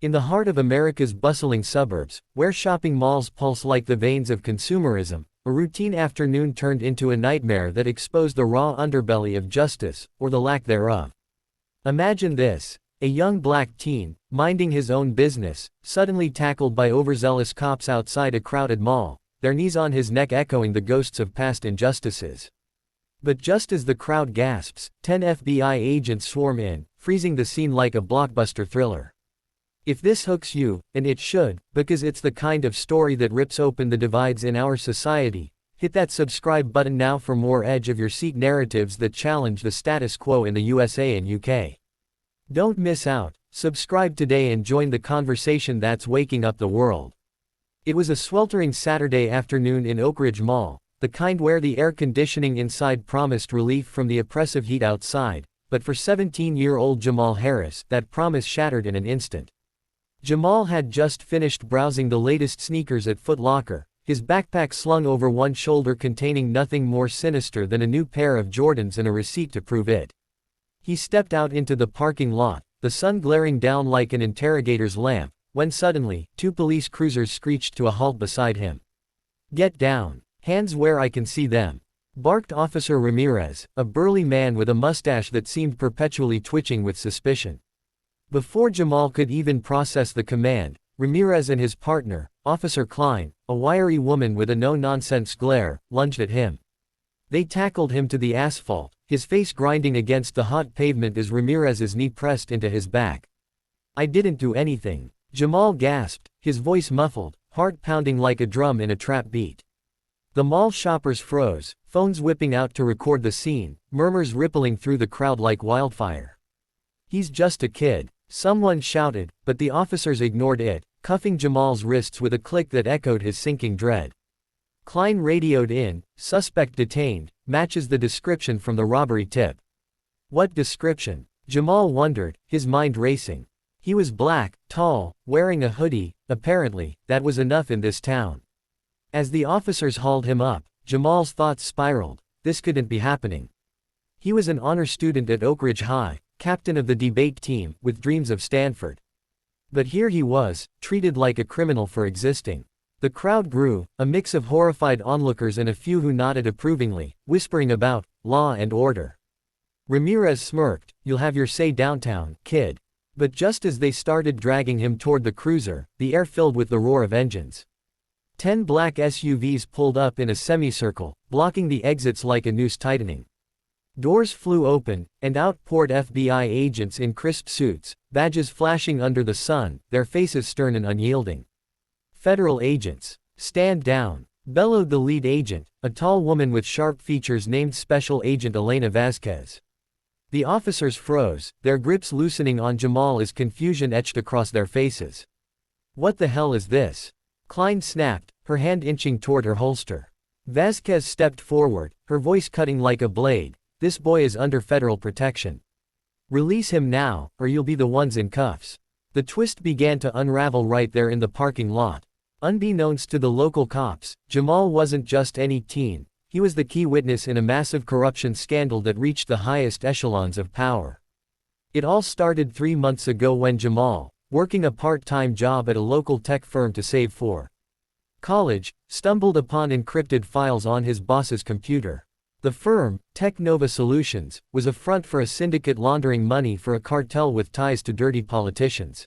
In the heart of America's bustling suburbs, where shopping malls pulse like the veins of consumerism, a routine afternoon turned into a nightmare that exposed the raw underbelly of justice, or the lack thereof. Imagine this: a young black teen, minding his own business, suddenly tackled by overzealous cops outside a crowded mall, their knees on his neck echoing the ghosts of past injustices. But just as the crowd gasps, 10 FBI agents swarm in, freezing the scene like a blockbuster thriller. If this hooks you, and it should, because it's the kind of story that rips open the divides in our society, hit that subscribe button now for more edge-of-your-seat narratives that challenge the status quo in the USA and UK. Don't miss out, subscribe today and join the conversation that's waking up the world. It was a sweltering Saturday afternoon in Oak Ridge Mall, the kind where the air conditioning inside promised relief from the oppressive heat outside, but for 17-year-old Jamal Harris, that promise shattered in an instant. Jamal had just finished browsing the latest sneakers at Foot Locker, his backpack slung over one shoulder containing nothing more sinister than a new pair of Jordans and a receipt to prove it. He stepped out into the parking lot, the sun glaring down like an interrogator's lamp, when suddenly, 2 police cruisers screeched to a halt beside him. "Get down. Hands where I can see them," barked Officer Ramirez, a burly man with a mustache that seemed perpetually twitching with suspicion. Before Jamal could even process the command, Ramirez and his partner, Officer Klein, a wiry woman with a no-nonsense glare, lunged at him. They tackled him to the asphalt, his face grinding against the hot pavement as Ramirez's knee pressed into his back. "I didn't do anything," Jamal gasped, his voice muffled, heart pounding like a drum in a trap beat. The mall shoppers froze, phones whipping out to record the scene, murmurs rippling through the crowd like wildfire. "He's just a kid," someone shouted, but the officers ignored it, cuffing Jamal's wrists with a click that echoed his sinking dread. Klein radioed in, "Suspect detained, matches the description from the robbery tip." What description? Jamal wondered, his mind racing. He was black, tall, wearing a hoodie, apparently, that was enough in this town. As the officers hauled him up, Jamal's thoughts spiraled. This couldn't be happening. He was an honor student at Oak Ridge High, captain of the debate team, with dreams of Stanford. But here he was, treated like a criminal for existing. The crowd grew, a mix of horrified onlookers and a few who nodded approvingly, whispering about law and order. Ramirez smirked, "You'll have your say downtown, kid." But just as they started dragging him toward the cruiser, the air filled with the roar of engines. 10 black SUVs pulled up in a semicircle, blocking the exits like a noose tightening. Doors flew open, and out poured FBI agents in crisp suits, badges flashing under the sun, their faces stern and unyielding. "Federal agents, stand down," bellowed the lead agent, a tall woman with sharp features named Special Agent Elena Vasquez. The officers froze, their grips loosening on Jamal as confusion etched across their faces. "What the hell is this?" Klein snapped, her hand inching toward her holster. Vasquez stepped forward, her voice cutting like a blade. "This boy is under federal protection. Release him now, or you'll be the ones in cuffs." The twist began to unravel right there in the parking lot. Unbeknownst to the local cops, Jamal wasn't just any teen, he was the key witness in a massive corruption scandal that reached the highest echelons of power. It all started 3 months ago when Jamal, working a part-time job at a local tech firm to save for college, stumbled upon encrypted files on his boss's computer. The firm, Tech Nova Solutions, was a front for a syndicate laundering money for a cartel with ties to dirty politicians.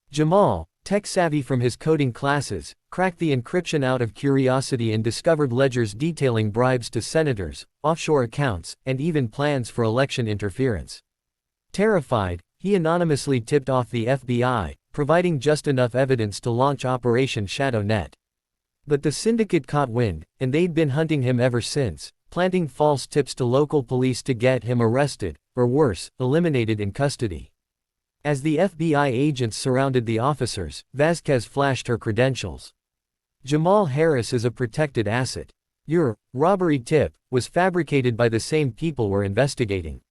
Jamal, tech-savvy from his coding classes, cracked the encryption out of curiosity and discovered ledgers detailing bribes to senators, offshore accounts, and even plans for election interference. Terrified, he anonymously tipped off the FBI, providing just enough evidence to launch Operation ShadowNet. But the syndicate caught wind, and they'd been hunting him ever since, planting false tips to local police to get him arrested, or worse, eliminated in custody. As the FBI agents surrounded the officers, Vasquez flashed her credentials. "Jamal Harris is a protected asset. Your robbery tip was fabricated by the same people we're investigating."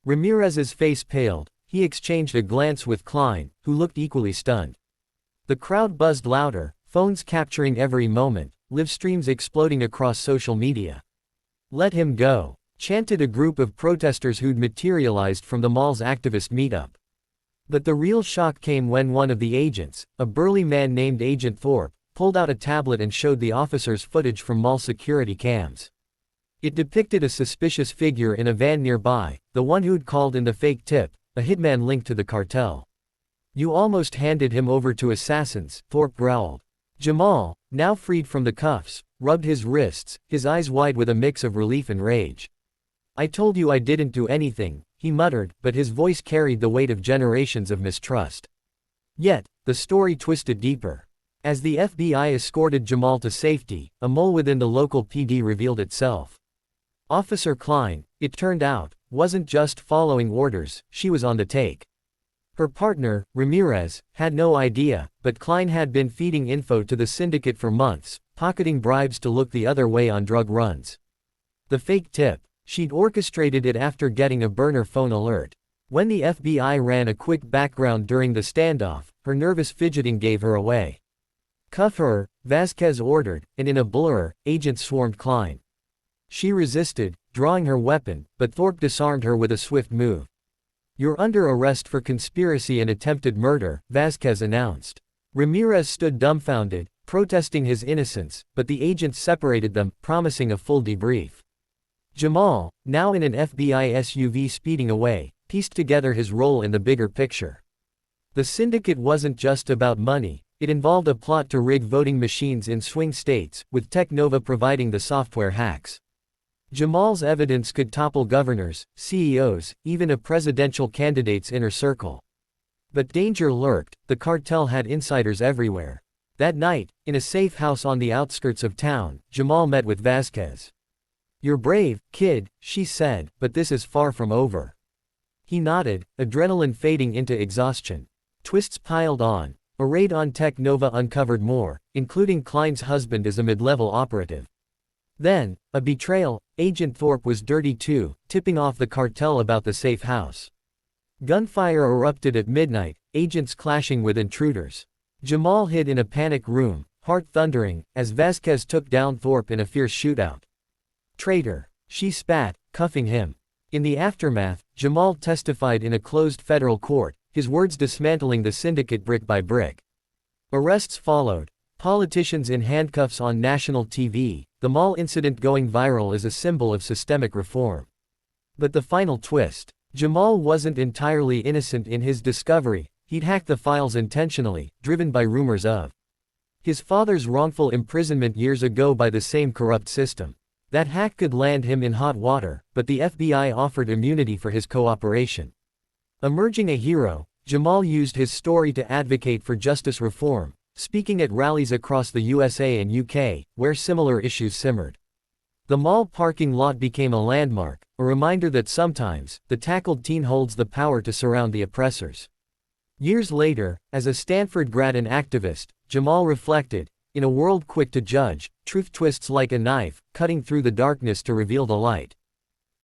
Ramirez's face paled, he exchanged a glance with Klein, who looked equally stunned. The crowd buzzed louder, phones capturing every moment, live streams exploding across social media. "Let him go," chanted a group of protesters who'd materialized from the mall's activist meetup. But the real shock came when one of the agents, a burly man named Agent Thorpe, pulled out a tablet and showed the officers footage from mall security cams. It depicted a suspicious figure in a van nearby, the one who'd called in the fake tip, a hitman linked to the cartel. "You almost handed him over to assassins," Thorpe growled. Jamal, now freed from the cuffs, rubbed his wrists, his eyes wide with a mix of relief and rage. "I told you I didn't do anything," he muttered, but his voice carried the weight of generations of mistrust. Yet, the story twisted deeper. As the FBI escorted Jamal to safety, a mole within the local PD revealed itself. Officer Klein, it turned out, wasn't just following orders, she was on the take. Her partner, Ramirez, had no idea, but Klein had been feeding info to the syndicate for months, pocketing bribes to look the other way on drug runs. The fake tip. She'd orchestrated it after getting a burner phone alert. When the FBI ran a quick background during the standoff, her nervous fidgeting gave her away. "Cuff her," Vasquez ordered, and in a blur, agents swarmed Klein. She resisted, drawing her weapon, but Thorpe disarmed her with a swift move. "You're under arrest for conspiracy and attempted murder," Vasquez announced. Ramirez stood dumbfounded, protesting his innocence, but the agents separated them, promising a full debrief. Jamal, now in an FBI SUV speeding away, pieced together his role in the bigger picture. The syndicate wasn't just about money, it involved a plot to rig voting machines in swing states, with Technova providing the software hacks. Jamal's evidence could topple governors, CEOs, even a presidential candidate's inner circle. But danger lurked, the cartel had insiders everywhere. That night, in a safe house on the outskirts of town, Jamal met with Vasquez. "You're brave, kid," she said, "but this is far from over." He nodded, adrenaline fading into exhaustion. Twists piled on. A raid on Technova uncovered more, including Klein's husband as a mid-level operative. Then, a betrayal. Agent Thorpe was dirty too, tipping off the cartel about the safe house. Gunfire erupted at midnight, agents clashing with intruders. Jamal hid in a panic room, heart thundering, as Vasquez took down Thorpe in a fierce shootout. "Traitor," she spat, cuffing him. In the aftermath, Jamal testified in a closed federal court, his words dismantling the syndicate brick by brick. Arrests followed. Politicians in handcuffs on national TV, the mall incident going viral as a symbol of systemic reform. But the final twist. Jamal wasn't entirely innocent in his discovery, he'd hacked the files intentionally, driven by rumors of his father's wrongful imprisonment years ago by the same corrupt system. That hack could land him in hot water, but the FBI offered immunity for his cooperation. Emerging a hero, Jamal used his story to advocate for justice reform, speaking at rallies across the USA and UK, where similar issues simmered. The mall parking lot became a landmark, a reminder that sometimes, the tackled teen holds the power to surround the oppressors. Years later, as a Stanford grad and activist, Jamal reflected, "In a world quick to judge, truth twists like a knife, cutting through the darkness to reveal the light."